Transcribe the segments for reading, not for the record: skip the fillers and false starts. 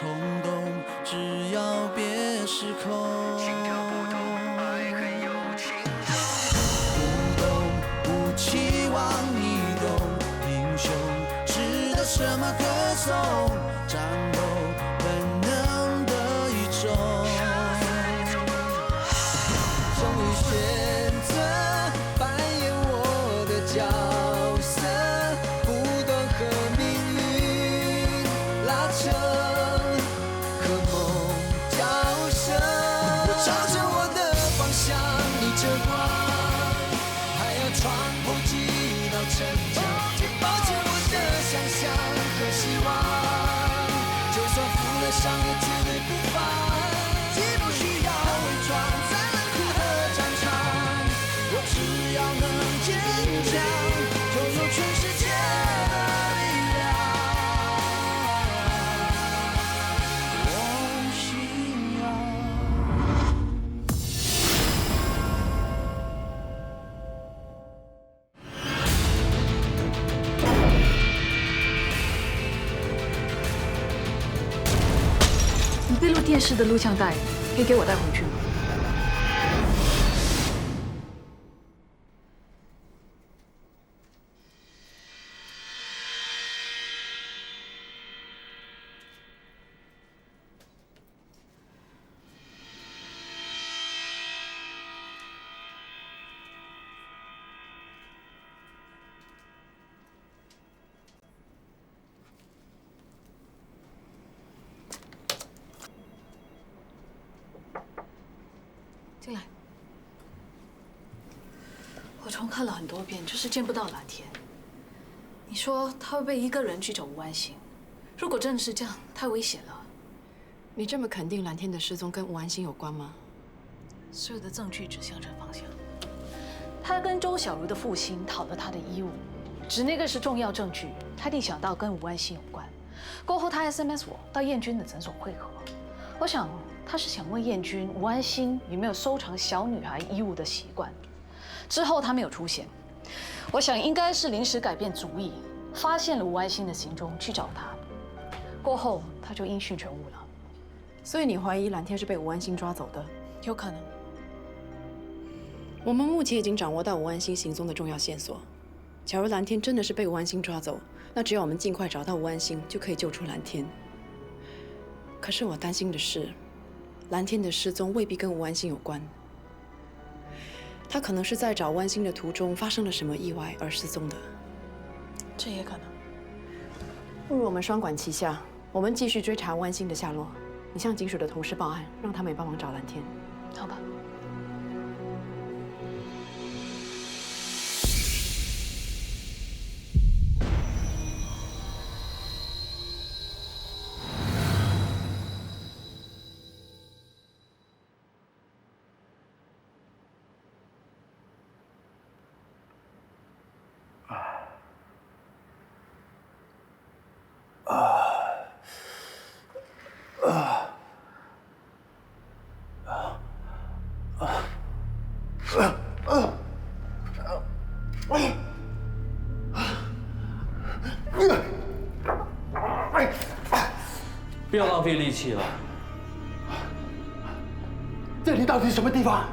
冲动，只要别失控。心跳不同，爱很有轻重。不懂，不期望你懂，英雄值得什么歌颂？战斗本能的一种。终于选择扮演我的角色，不断和命运拉扯，和梦交涉。我朝着我的方向，逆着光，还要穿破几道城墙，抱着我的想象和希望，就算负了伤也绝对不放。既不需要伪装，在冷酷的战场，我只要能坚强，就有全世界的力量。我信仰。你闭路电视的录像带可以给我带回去吗？进来。我重看了很多遍，就是见不到蓝天。你说他会被一个人去找吴安心，如果真的是这样，太危险了。你这么肯定蓝天的失踪跟吴安心有关吗？所有的证据指向这方向。他跟周小茹的父亲讨了他的衣物，指那个是重要证据，他一定想到跟吴安心有关。过后他 SMS 我到燕君的诊所会合，我想他是想问燕君吴安心有没有收藏小女孩衣物的习惯。之后他没有出现，我想应该是临时改变主意，发现了吴安心的行踪去找他。过后他就音讯全无了。所以你怀疑蓝天是被吴安心抓走的？有可能。我们目前已经掌握到吴安心行踪的重要线索。假如蓝天真的是被吴安心抓走，那只要我们尽快找到吴安心，就可以救出蓝天。可是我担心的是，蓝天的失踪未必跟吴安心有关。他可能是在找吴安心的途中发生了什么意外而失踪的。这也可能。不如我们双管齐下，我们继续追查吴安心的下落。你向警署的同事报案，让他们也帮忙找蓝天。好吧。不要浪费力气了。这里到底是什么地方？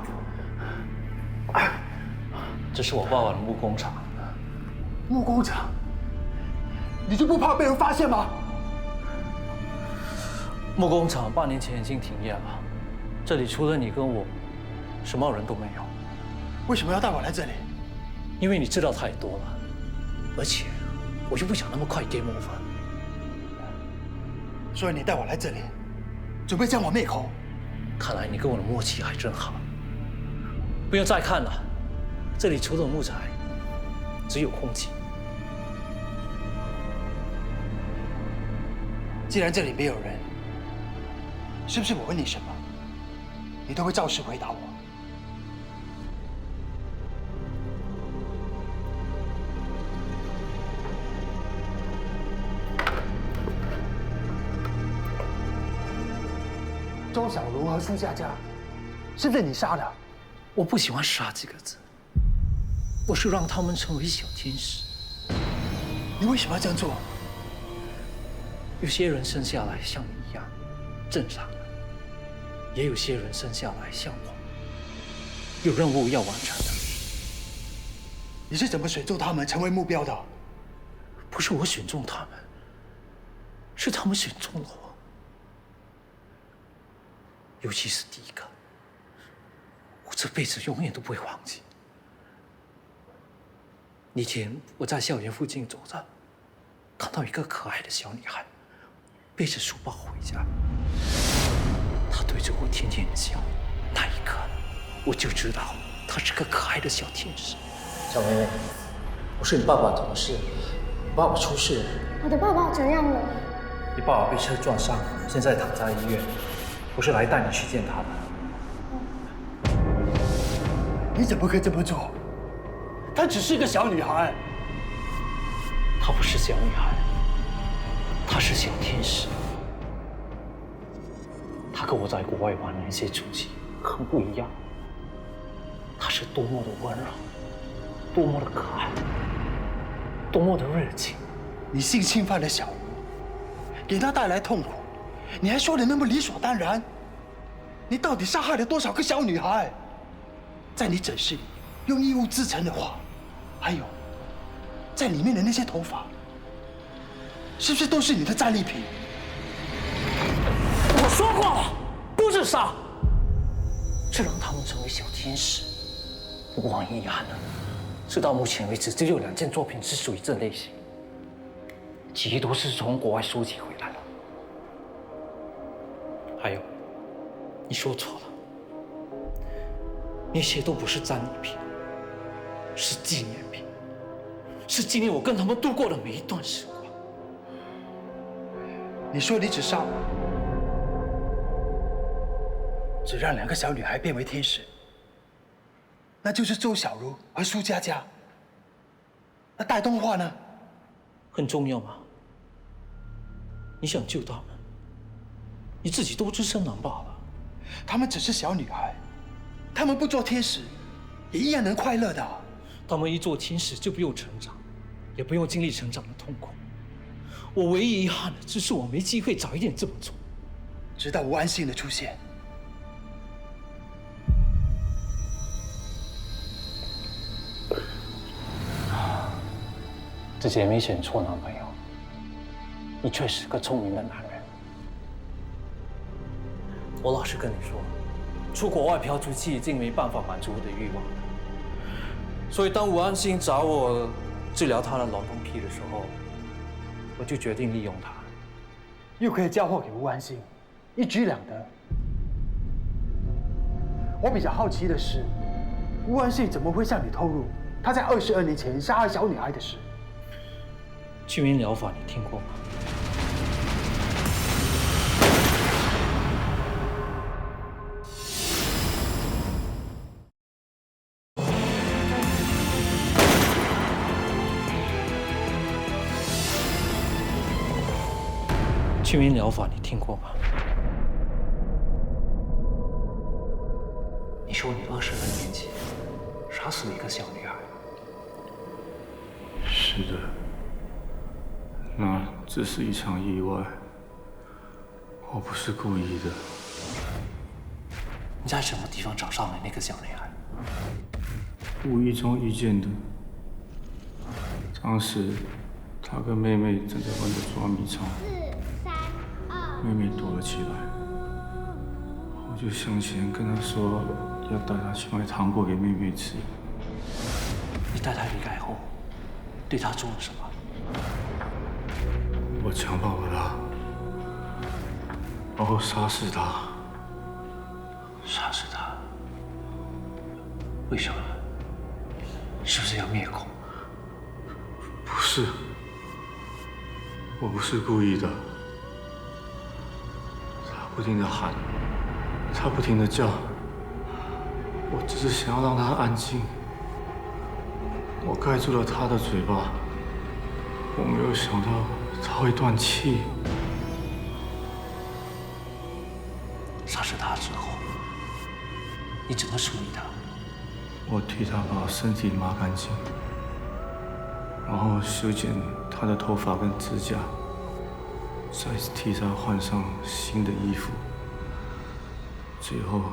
这是我爸爸的木工厂。木工厂？你就不怕被人发现吗？木工厂8年前已经停业了，这里除了你跟我，什么人都没有。为什么要带我来这里？因为你知道太多了，而且我就不想那么快 game over。所以你带我来这里，准备将我灭口。看来你跟我的默契还真好。不用再看了，这里除了木材，只有空气。既然这里没有人，是不是我问你什么，你都会照实回答我？周小茹和苏佳佳，是不是你杀的？我不喜欢“杀”这个字，我是让他们成为小天使。你为什么要这样做？有些人生下来像你一样，镇上的，也有些人生下来像我，有任务要完成的。你是怎么选中他们成为目标的？不是我选中他们，是他们选中了我。尤其是第一个，我这辈子永远都不会忘记。那天我在校园附近走着，看到一个可爱的小女孩，背着书包回家，她对着我甜甜的笑，那一刻我就知道她是个可爱的小天使。小妹妹，我是你爸爸，怎么事？你爸爸出事了。我的爸爸怎样了？你爸爸被车撞伤，现在躺在医院。我是来带你去见他的。你怎么可以这么做？她只是个小女孩。她不是小女孩，她是小天使。她跟我在国外玩的那些主机很不一样。她是多么的温柔，多么的可爱，多么的热情。你性侵犯了小茹，给她带来痛苦，你还说的那么理所当然？你到底杀害了多少个小女孩？在你枕室里用衣物制成的画，还有在里面的那些头发，是不是都是你的战利品？我说过了，不是杀，是让他们成为小天使。不过很遗憾的，直到目前为止，只有2件作品是属于这类型，其余都是从国外收集回来的。还有，你说错了，那些都不是战利品，是纪念品，是纪念我跟他们度过的每一段时光。你说你只杀，只让2个小女孩变为天使，那就是周小茹和苏佳佳。那带动画呢？很重要吗？你想救他们，你自己都只身难罢了。她们只是小女孩，她们不做天使，也一样能快乐的。他们一做天使就不用成长，也不用经历成长的痛苦。我唯一遗憾的只是我没机会早一点这么做。直到吴安信的出现，自己也没选错男朋友，你确实个聪明的男人。我老实跟你说，出国外嫖出去已经没办法满足我的欲望了。所以当吴安心找我治疗他的老东癖的时候，我就决定利用他。又可以交货给吴安信，一举两得。我比较好奇的是，吴安信怎么会向你透露他在22年前杀害小女孩的事？去名疗法你听过吗？去名疗法你听过吗？你说你22年前杀死了一个小女孩。是的，那只是一场意外，我不是故意的。你在什么地方找上了那个小女孩？无意中遇见的。当时，他跟妹妹正在玩着捉迷藏，妹妹躲了起来，我就向前跟她说要带她去买糖果给妹妹吃。你带她离开后，对她做了什么？我强暴了她，然后杀死她。杀死她？为什么？是不是要灭口？不是，我不是故意的。她不停地喊，她不停地叫，我只是想要让她安静。我盖住了她的嘴巴，我没有想到她会断气。杀死她之后，你怎么处理她？我替她把身体抹干净，然后修剪她的头发跟指甲，再次替他换上新的衣服，最后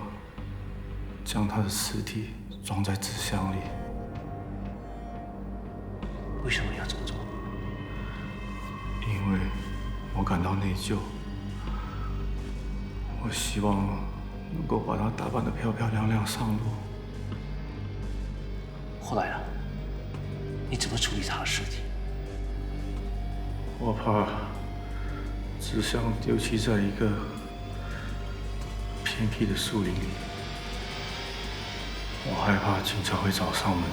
将他的尸体装在纸箱里。为什么要这么做？因为我感到内疚，我希望能够把她打扮得漂漂亮亮上路。后来呢？你怎么处理他的尸体？我怕纸箱丢弃在一个偏僻的树林里，我害怕警察会找上门，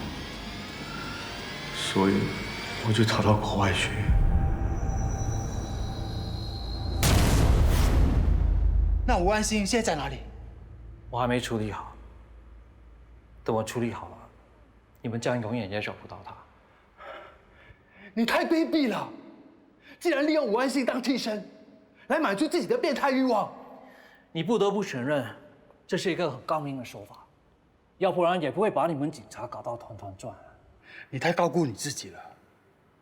所以我就逃到国外去。那吴安心现在在哪里？我还没处理好。等我处理好了，你们将永远也找不到他。你太卑鄙了！竟然利用吴安心当替身，来满足自己的变态欲望。你不得不承认，这是一个很高明的手法，要不然也不会把你们警察搞到团团转。你太高估你自己了，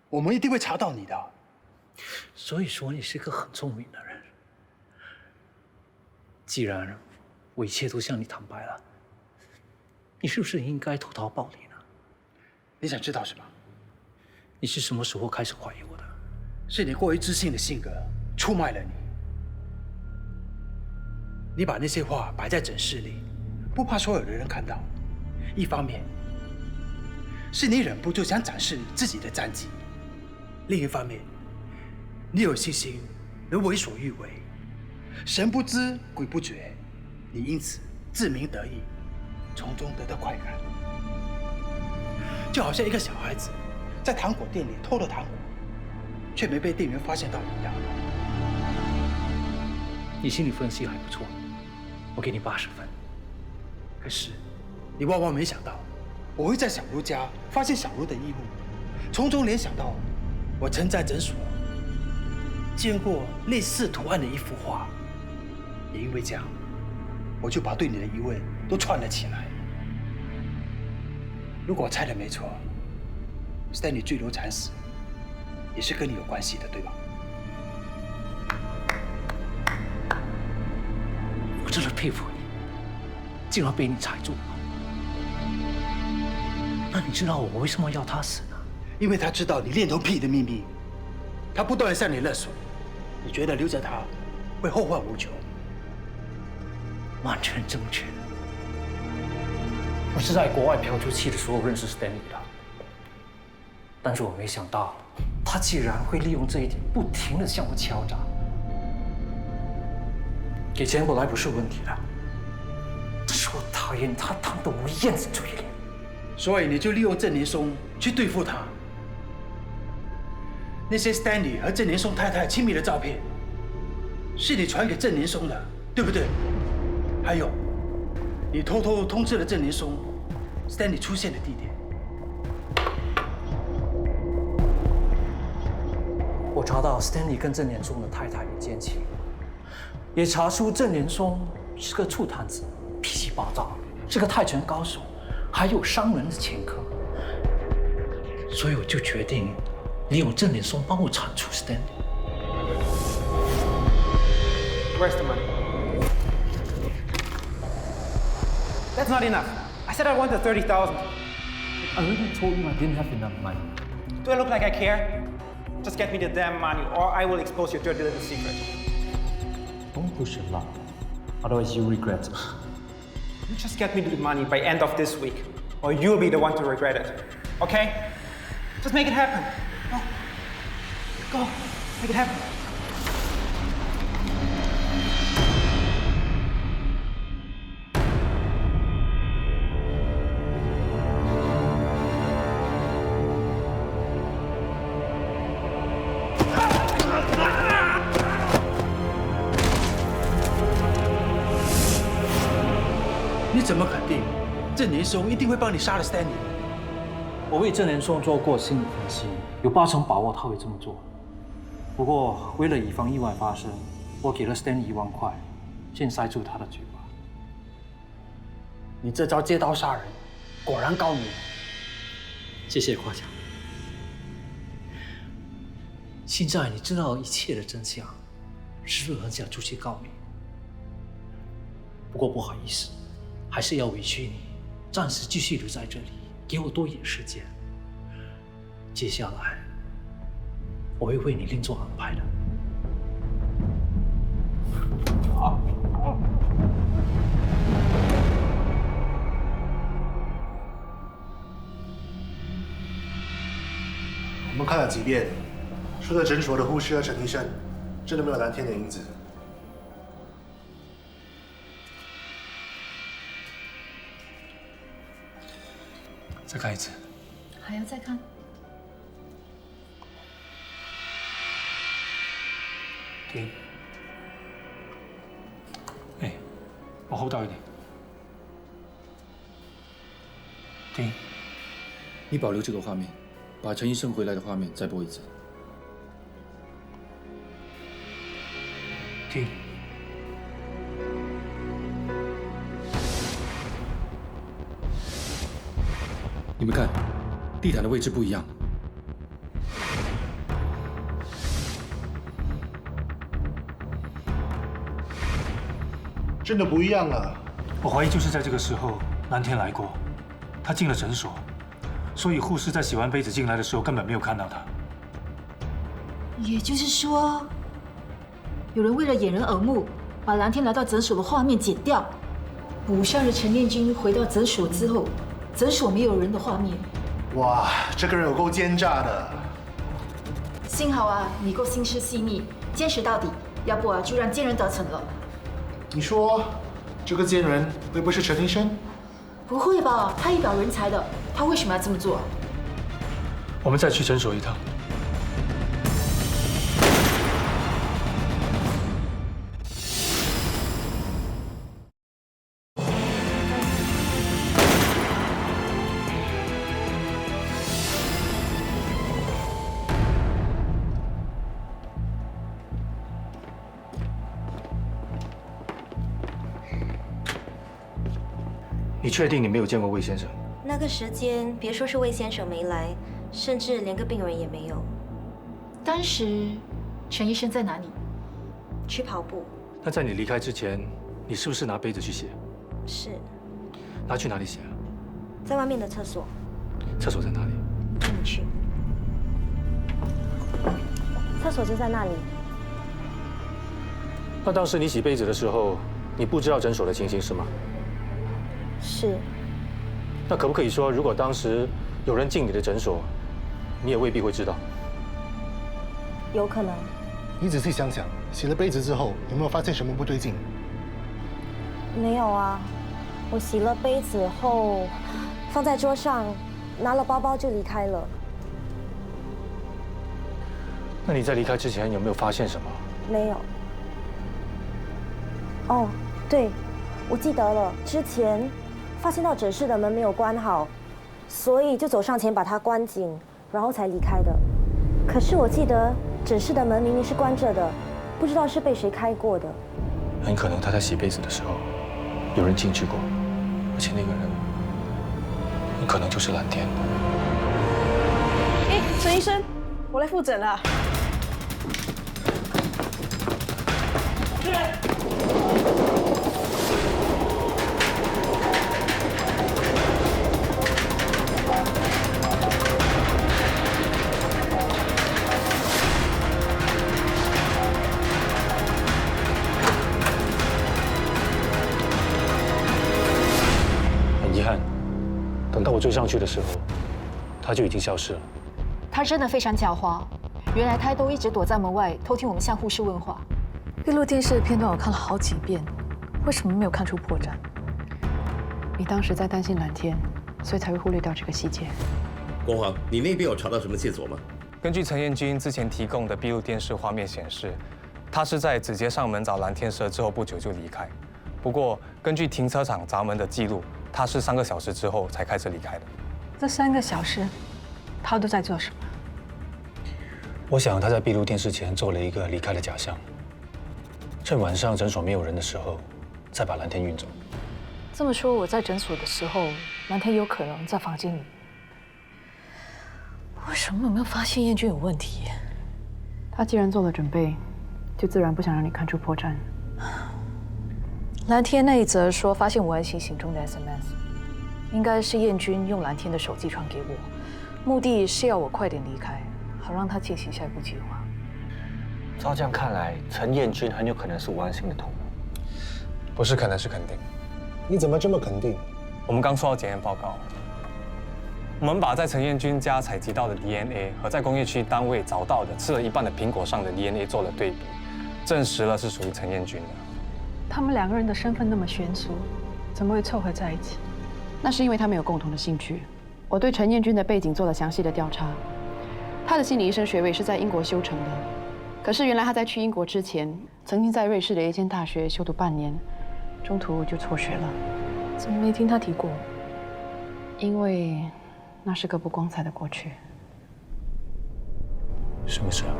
我们一定会查到你的。所以说，你是个很聪明的人。既然我一切都向你坦白了，你是不是应该投桃报李呢？你想知道什么？你是什么时候开始怀疑我的？是你过于自信的性格出卖了你。你把那些话摆在诊室里，不怕所有的人看到。一方面，是你忍不住想展示自己的战绩；另一方面，你有信心能为所欲为，神不知鬼不觉，你因此自鸣得意，从中得到快感。就好像一个小孩子在糖果店里偷了糖果，却没被店员发现到一样。你心理分析还不错，我给你80分。可是，你万万没想到，我会在小卢家发现小卢的衣物，从中联想到我曾在诊所见过类似图案的一幅画。也因为这样，我就把对你的疑问都串了起来。如果我猜的没错，Stanley 坠楼惨死也是跟你有关系的，对吧？我真的佩服你，竟然被你猜中了。那你知道我为什么要他死呢？因为他知道你恋童癖的秘密，他不断地向你勒索，你觉得留着他会后患无穷。完全正确。我是在国外漂出去的时候认识 Stanley 的，但是我没想到，他竟然会利用这一点，不停地向我敲诈。给钱本来不是问题的，但是我讨厌他贪得无厌的嘴脸。所以你就利用郑连松去对付他。那些 Stanley 和郑连松太太亲密的照片，是你传给郑连松的，对不对？还有，你偷偷通知了郑连松 Stanley 出现的地点。我查到 Stanley 跟郑连松的太太有奸情，也查出郑连松是个醋坛子，脾气暴躁，是个泰拳高手，还有伤人的前科。所以我就决定利用郑连松帮我铲除 Stanley。Where's the money? That's not enough. I said I wanted 30,000. I already told you I didn't have enough money. Do I look like I care? Just get me the damn money, or I will expose your dirty little secret. Don't push your luck, otherwise you'll regret it. You just get me the money by end of this week, or you'll be the one to regret it. Okay? Just make it happen. Go, make it happen. 你怎么肯定郑连松一定会帮你杀了 Stanley？ 我为郑连松做过心理分析，有80%把握他会这么做。不过为了以防意外发生，我给了 Stanley1万块，先塞住他的嘴巴。你这招借刀杀人，果然高明。谢谢夸奖。现在你知道一切的真相，是不是很想出去告你？不过不好意思，还是要委屈你，暂时继续留在这里，给我多一点时间。接下来，我会为你另做安排的。我们看了几遍，说的诊所的护士和陈医生，真的没有蓝天的影子。再看一次。还要再看？停。哎，往后倒一点。停。你保留这个画面，把陈医生回来的画面再播一次。停。你们看，地毯的位置不一样。真的不一样了。我怀疑就是在这个时候，蓝天来过，他进了诊所，所以护士在洗完杯子进来的时候根本没有看到他。也就是说，有人为了掩人耳目，把蓝天来到诊所的画面剪掉，补上了陈念君回到诊所之后，诊所没有人的画面。哇，这个人有够奸诈的。幸好啊，你够心思细腻，坚持到底，要不啊就让奸人得逞了。你说这个奸人会不会是陈医生？不会吧，他一表人才的，他为什么要这么做？我们再去诊所一趟。你确定你没有见过魏先生？那个时间，别说是魏先生没来，甚至连个病人也没有。当时陈医生在哪里？去跑步。那在你离开之前，你是不是拿杯子去写？是。拿去哪里写啊？在外面的厕所。厕所在哪里？带你去。厕所就在那里。那当时你洗杯子的时候，你不知道诊所的情形是吗？是。那可不可以说，如果当时有人进你的诊所，你也未必会知道？有可能。你仔细想想，洗了杯子之后，有没有发现什么不对劲？没有啊，我洗了杯子后，放在桌上，拿了包包就离开了。那你在离开之前有没有发现什么？没有。哦，对，我记得了，之前发现到诊室的门没有关好，所以就走上前把它关紧，然后才离开的。可是我记得诊室的门明明是关着的，不知道是被谁开过的。很可能他在洗杯子的时候，有人进去过，而且那个人很可能就是蓝天。哎，陈医生，我来复诊了。很遗憾，等到我追上去的时候，他就已经消失了。他真的非常狡猾，原来他都一直躲在门外偷听我们向护士问话。闭路电视的片段我看了好几遍，为什么没有看出破绽？你当时在担心蓝天，所以才会忽略掉这个细节。国华，你那边有查到什么线索吗？根据陈彦君之前提供的闭路电视画面显示，他是在直接上门找蓝天蛇之后不久就离开。不过，根据停车场闸门的记录，他是3个小时之后才开始离开的。这3个小时，他都在做什么？我想他在闭路电视前做了一个离开的假象，趁晚上诊所没有人的时候，再把蓝天运走。这么说，我在诊所的时候，蓝天有可能在房间里。为什么没有发现彦君有问题？他既然做了准备，就自然不想让你看出破绽。蓝天那一则说发现吴安心行踪的 SMS， 应该是燕君用蓝天的手机传给我，目的是要我快点离开，好让他进行下一步计划。照这样看来，陈彦君很有可能是吴安心的同谋。不是可能，是肯定。你怎么这么肯定？我们刚收到检验报告，我们把在陈彦君家采集到的 DNA 和在工业区单位找到的吃了一半的苹果上的 DNA 做了对比，证实了是属于陈彦君的。他们2个人的身份那么悬殊，怎么会凑合在一起？那是因为他们有共同的兴趣。我对陈彦君的背景做了详细的调查，他的心理医生学位是在英国修成的，可是原来他在去英国之前，曾经在瑞士的一间大学修读半年，中途就辍学了。怎么没听他提过？因为那是个不光彩的过去。什么事啊？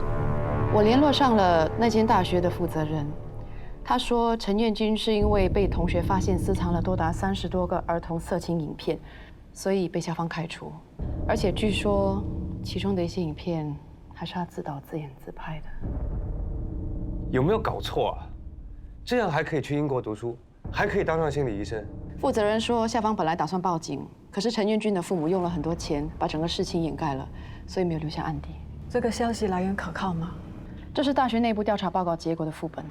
我联络上了那间大学的负责人，他说陈彦君是因为被同学发现私藏了多达30多个儿童色情影片，所以被校方开除。而且据说其中的一些影片还是他自导自演自拍的。有没有搞错啊？这样还可以去英国读书，还可以当上心理医生。负责人说，校方本来打算报警，可是陈彦君的父母用了很多钱把整个事情掩盖了，所以没有留下案底。这个消息来源可靠吗？这是大学内部调查报告结果的副本。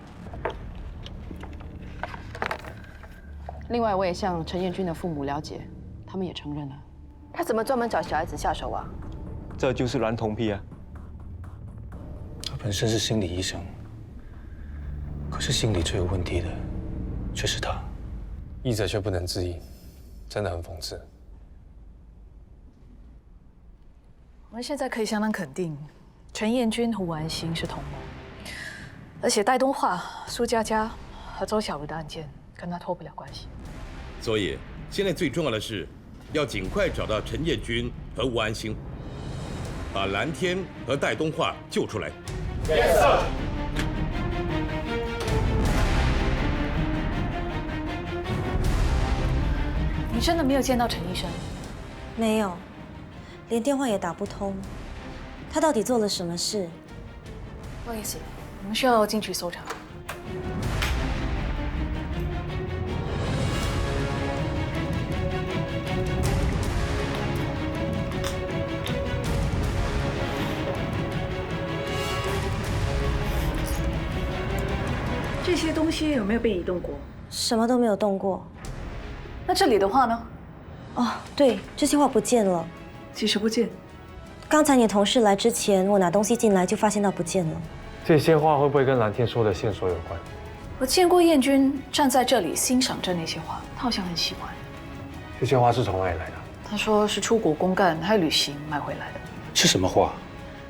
另外，我也向陈彦君的父母了解，他们也承认了。他怎么专门找小孩子下手啊？这就是娈童癖啊！他本身是心理医生，可是心理最有问题的却是他。医者却不能自医，真的很讽刺。我们现在可以相当肯定，陈彦君和吴安心是同谋，而且戴东华、苏佳佳和周小茹的案件跟他脱不了关系。所以现在最重要的是，要尽快找到陈彦君和吴安心，把蓝天和戴东华救出来。Yes, sir. 你真的没有见到陈医生？没有，连电话也打不通。他到底做了什么事？不好意思，我们需要进去搜查。这些东西有没有被移动过？什么都没有动过。那这里的画呢？哦，对，这些画不见了。几时不见？刚才你同事来之前，我拿东西进来就发现到不见了。这些画会不会跟蓝天说的线索有关？我见过彦君站在这里欣赏着那些画，他好像很喜欢。这些画是从哪里来的？他说是出国公干还有旅行买回来的。是什么画？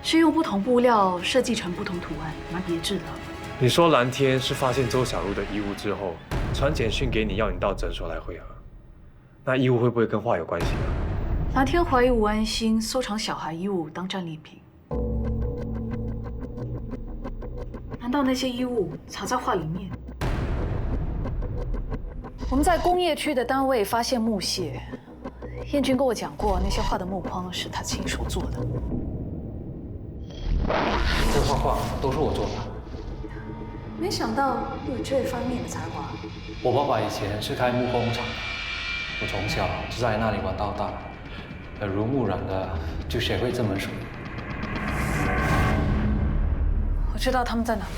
是用不同布料设计成不同图案，蛮别致的。你说蓝天是发现周小璐的衣物之后，传简讯给你，要你到诊所来会合。那衣物会不会跟画有关系呢？蓝天怀疑吴安心收藏小孩衣物当战利品。难道那些衣物藏在画里面？我们在工业区的单位发现木屑，彦君跟我讲过，那些画的木框是他亲手做的。这画都是我做的。没想到你有这方面的才华。我爸爸以前是开木工厂的，我从小就在那里玩到大，耳濡目染的就学会这门手艺。我知道他们在哪里。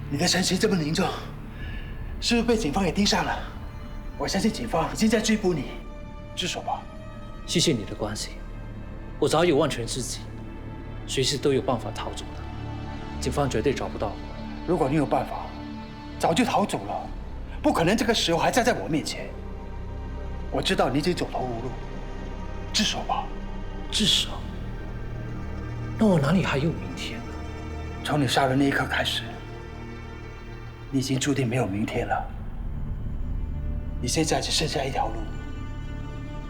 你的神情这么凝重，是不是被警方给盯上了？我相信警方已经在追捕你，自首吧。谢谢你的关心，我早有万全之计，随时都有办法逃走的，警方绝对找不到我。如果你有办法，早就逃走了，不可能这个时候还站在我面前。我知道你已经走投无路，自首吧。自首？那我哪里还有明天呢？从你杀人那一刻开始，你已经注定没有明天了。你现在只剩下一条路，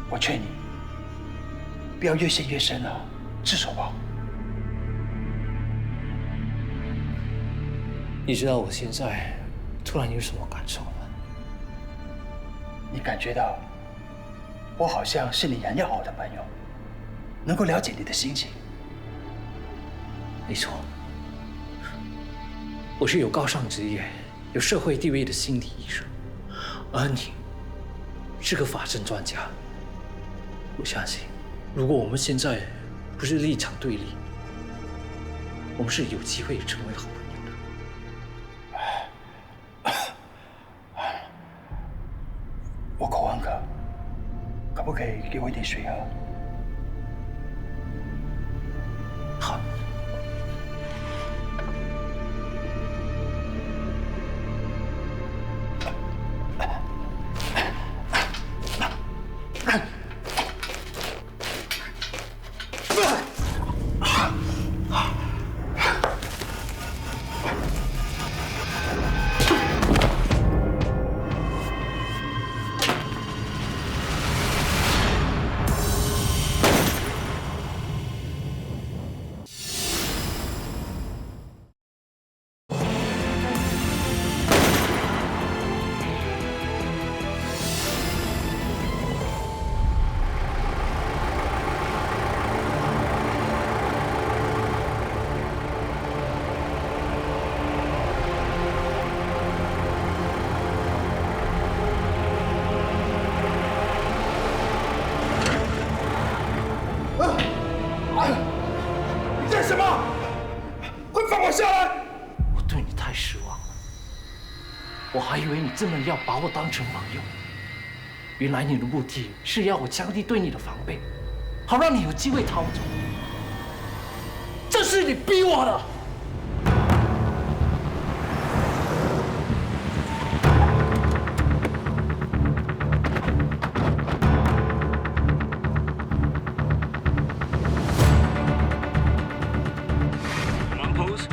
我劝你不要越陷越深了，自首吧。你知道我现在突然有什么感受吗？你感觉到我好像是你很要好的朋友，能够了解你的心情。没错，我是有高尚职业、有社会地位的心理医生，而你是个法政专家。我相信，如果我们现在不是立场对立，我们是有机会成为好朋友。我口很渴，可不可以给我一点水喝？好。你干什么？快放我下来！我对你太失望了，我还以为你真的要把我当成朋友，原来你的目的是要我降低对你的防备，好让你有机会逃走。这是你逼我的。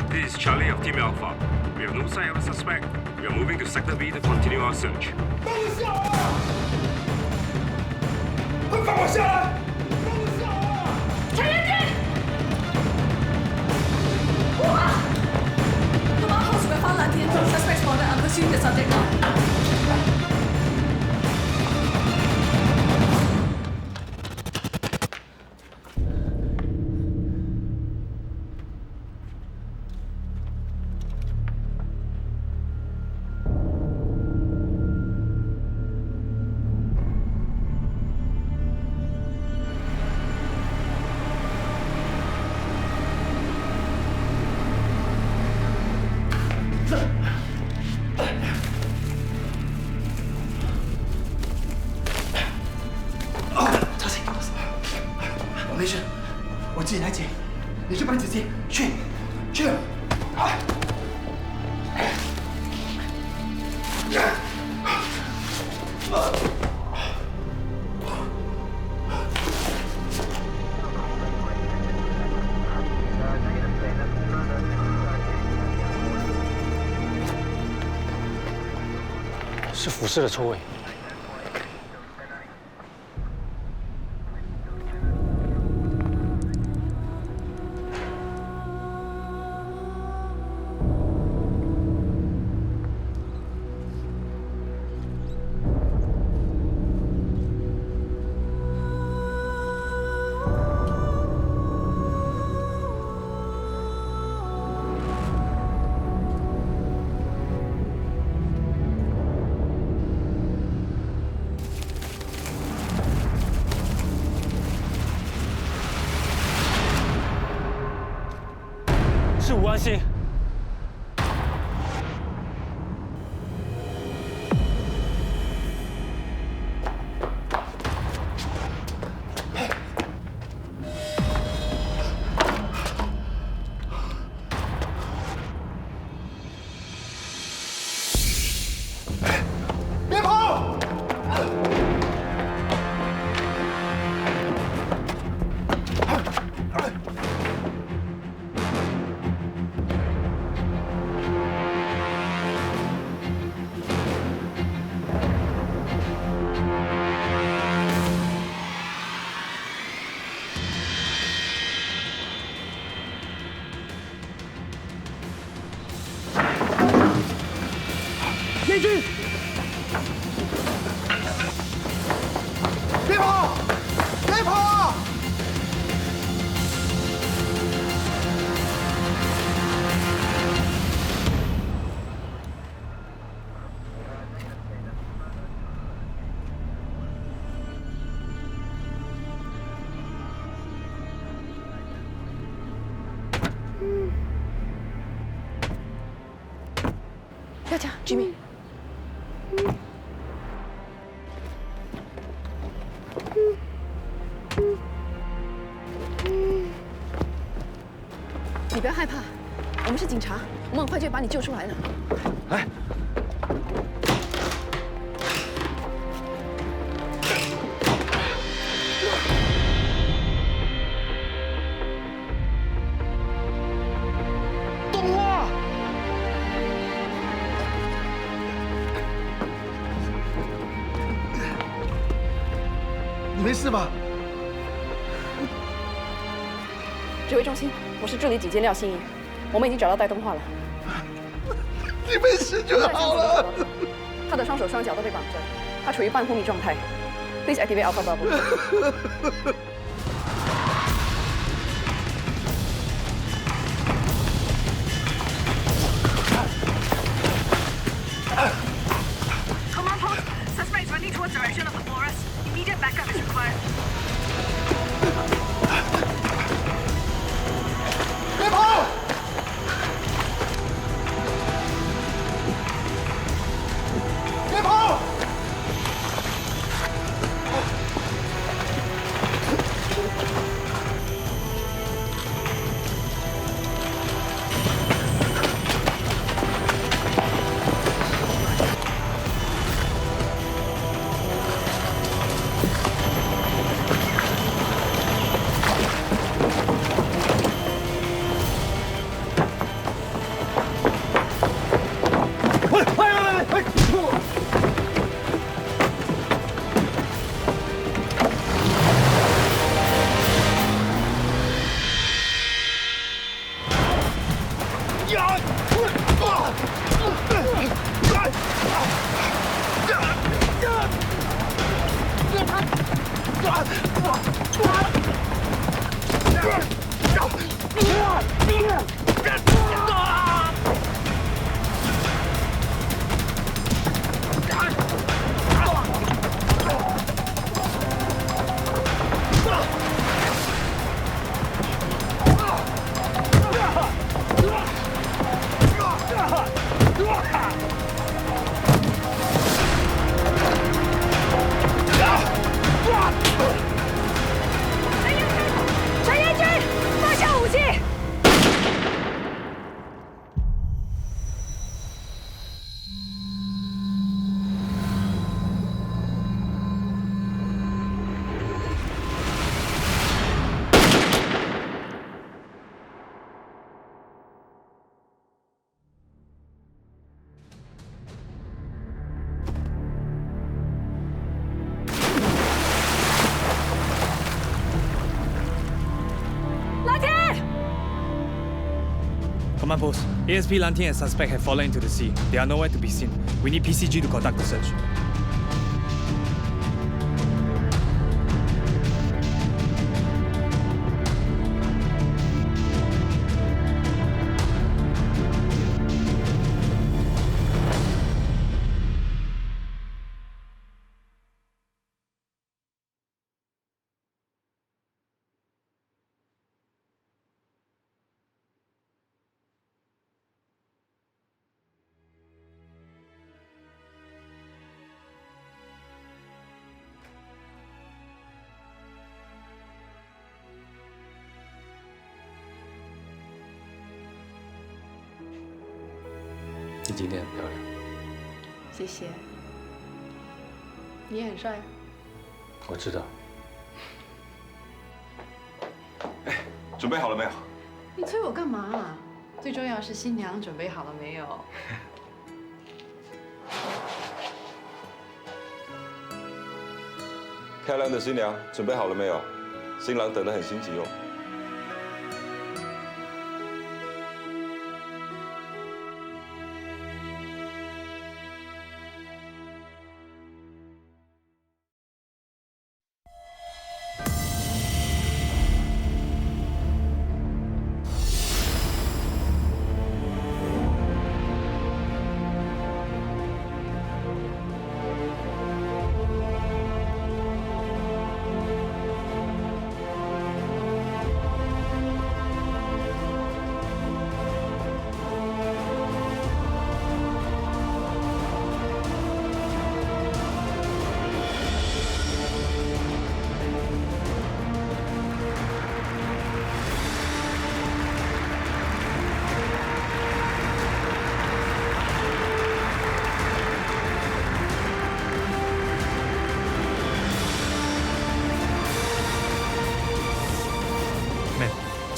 This is Charlie of Team Alpha. We have no sign of a suspect. We are moving to Sector B to continue our search. 放我下来！快放我下来！放我下来！陈元军！Command post, we found Lan Tian. Suspect spotted. I'm pursuing the subject now.没事，我自己来捡。你去搬纸巾，去。是俯视的错位。是吴安心。别跑！ ，Jimmy。你不要害怕，我们是警察，我们很快就会把你救出来的。来。 你没事吧？指挥中心，我是助理警监廖心怡，我们已经找到带动画了。你没事就好了。他的双手双脚都被绑着，他处于半昏迷状态。Please activate Alpha Bubble。Command post, suspects running towards direction of the forest. Immediate backup is required. 别跑！别跑！陈彦君，放下武器！Command post. ASP Lantian and suspect have fallen into the sea. They are nowhere to be seen. We need PCG to conduct the search.你今天很漂亮。谢谢。你也很帅啊。我知道。准备好了没有？你催我干嘛啊？最重要的是新娘准备好了没有？漂亮的新娘准备好了没有？新郎等得很心急哦。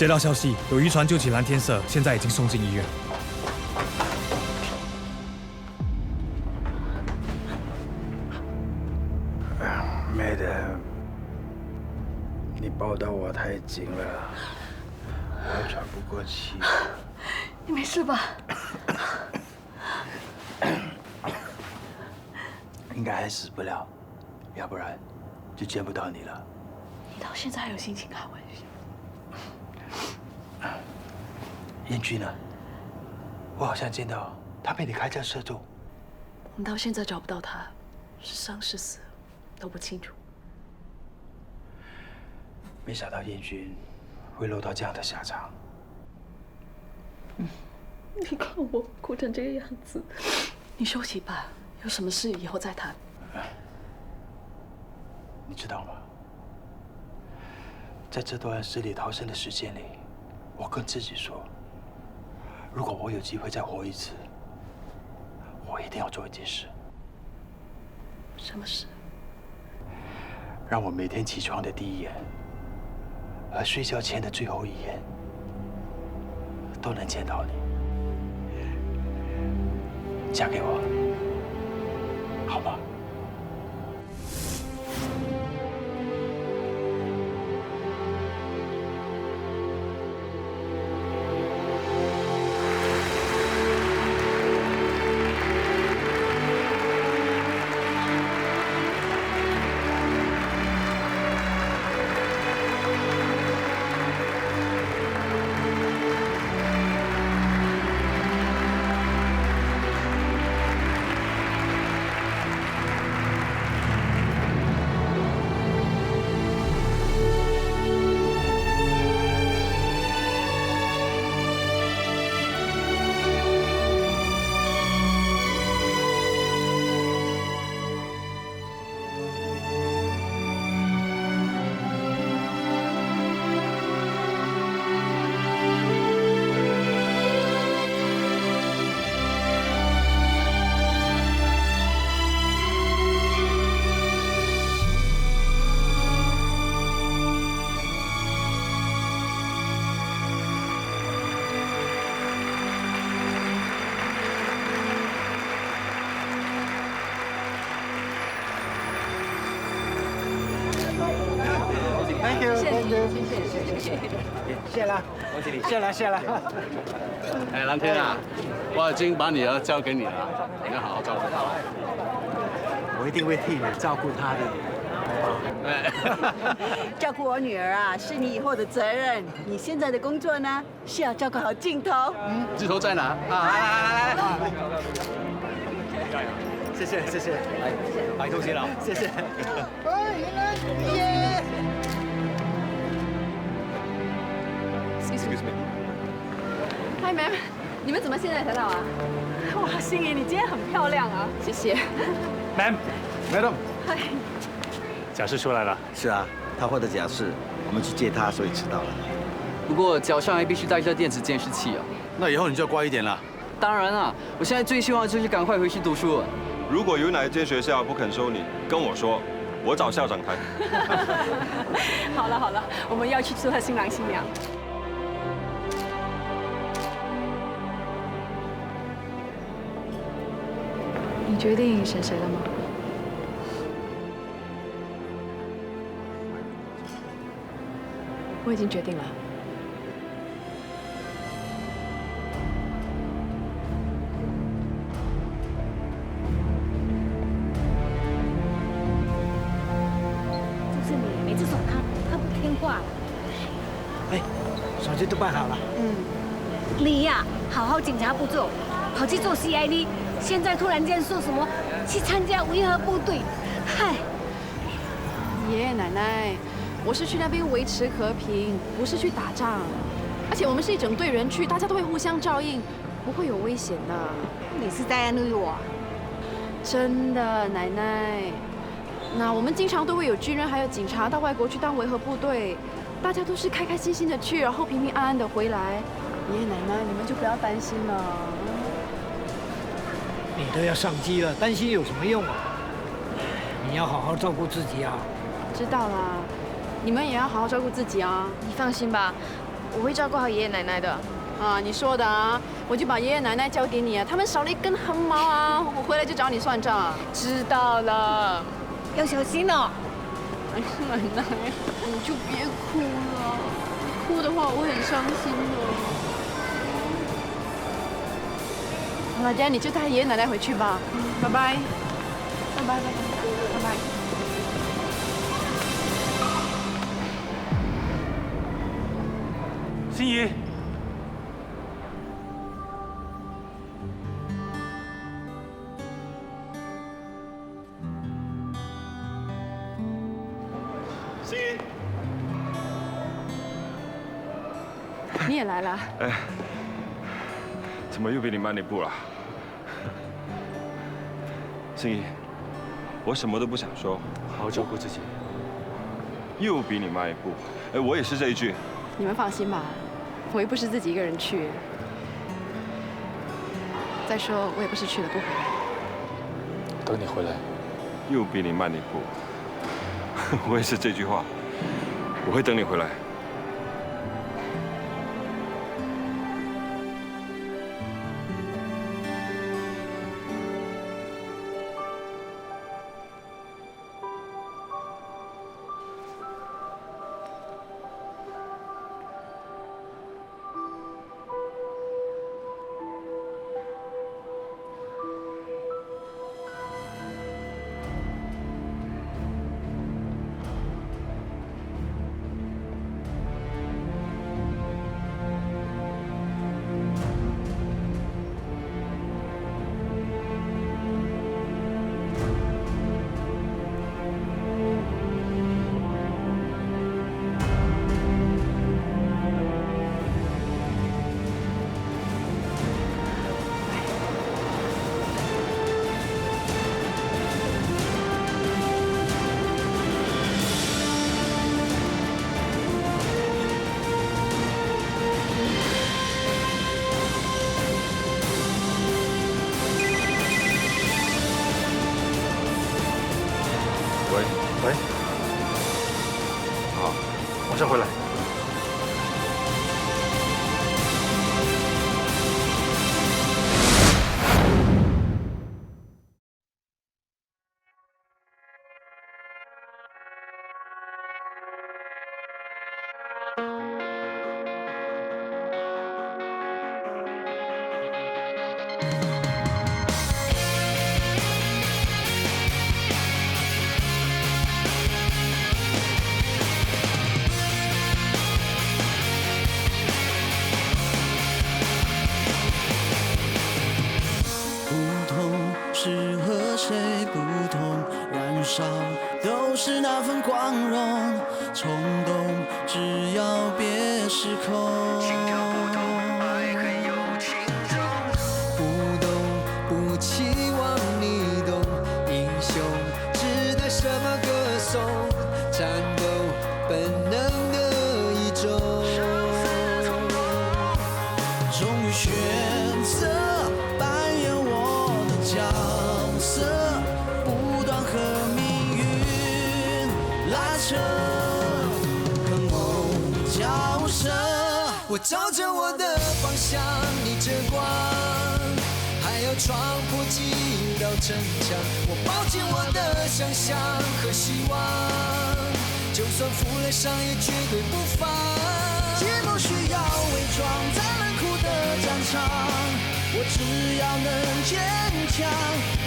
接到消息，有渔船救起蓝天社，现在已经送进医院。Madam， 你抱到我太紧了，我喘不过气。你没事吧？应该还死不了，要不然就见不到你了。你到现在还有心情开玩笑？燕君呢？我好像见到他被你开枪射中。我们到现在找不到他，是伤是死都不清楚。没想到燕君会落到这样的下场。你看我哭成这个样子，你休息吧，有什么事以后再谈。你知道吗？在这段死里逃生的时间里，我跟自己说，如果我有机会再活一次，我一定要做一件事。什么事？让我每天起床的第一眼和睡觉前的最后一眼都能见到你。嫁给我，好吗？谢了，王经理，谢了。哎，蓝天啊，我已经把女儿交给你了，你要好好照顾她。我一定会替你照顾她的。照顾我女儿啊，是你以后的责任。你现在的工作呢，是要照顾好镜头。镜头在哪？来。谢谢，来，白头偕老，谢谢。Excuse me. Hi, ma'am. 你们怎么现在才到啊？哇，心怡，你今天很漂亮啊！谢谢。Madam. 嗨。假释出来了。是啊，他获得假释，我们去接他，所以迟到了。不过脚上还必须带着电子监视器啊。那以后你就要乖一点了。当然啊，我现在最希望就是赶快回去读书。如果有哪一间学校不肯收你，跟我说，我找校长谈。好了，我们要去祝贺新郎新娘。你决定选谁了吗？我已经决定了。就是你，每次找他不听话。哎，手续都办好了。你呀，好好警察不做，跑去做 CID。现在突然间说什么去参加维和部队，嗨！爷爷奶奶，我是去那边维持和平，不是去打仗。而且我们是一整队人去，大家都会互相照应，不会有危险的。你是在安慰我？真的，奶奶。那我们经常都会有军人还有警察到外国去当维和部队，大家都是开开心心的去，然后平平安安的回来。爷爷奶奶，你们就不要担心了。你都要上机了，担心有什么用啊？你要好好照顾自己啊！知道啦，你们也要好好照顾自己啊！你放心吧，我会照顾好爷爷奶奶的。啊，你说的啊，我就把爷爷奶奶交给你啊，他们少了一根横毛啊，我回来就找你算账啊。知道了，要小心哦。哎，奶奶，你就别哭了，哭的话我会很伤心的。好了，这样你就带爷爷奶奶回去吧。拜拜，拜拜，拜拜，拜拜。心怡，心怡，你也来了？哎，怎么又比你慢一步了？心怡，我什么都不想说，好好照顾自己。又比你慢一步。哎，我也是这一句。你们放心吧，我又不是自己一个人去。再说，我也不是去了不回来。等你回来。又比你慢一步。我也是这句话，我会等你回来。喂，好，马上回来。是和谁不同，燃烧都是那份光荣，冲动只要别失控。心跳不同，爱很有轻重，不懂不期望你懂，英雄值得什么歌颂？战斗本能的一种，终于选择扮演我的角色，不断和命运拉扯，跟梦交涉。我照着我的方向，逆着光，还要闯破几道城墙。我抱紧我的想象和希望，就算负了伤也绝对不放。寂寞需要伪装，在冷酷的战场，我只要能坚强，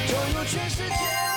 就有全世界。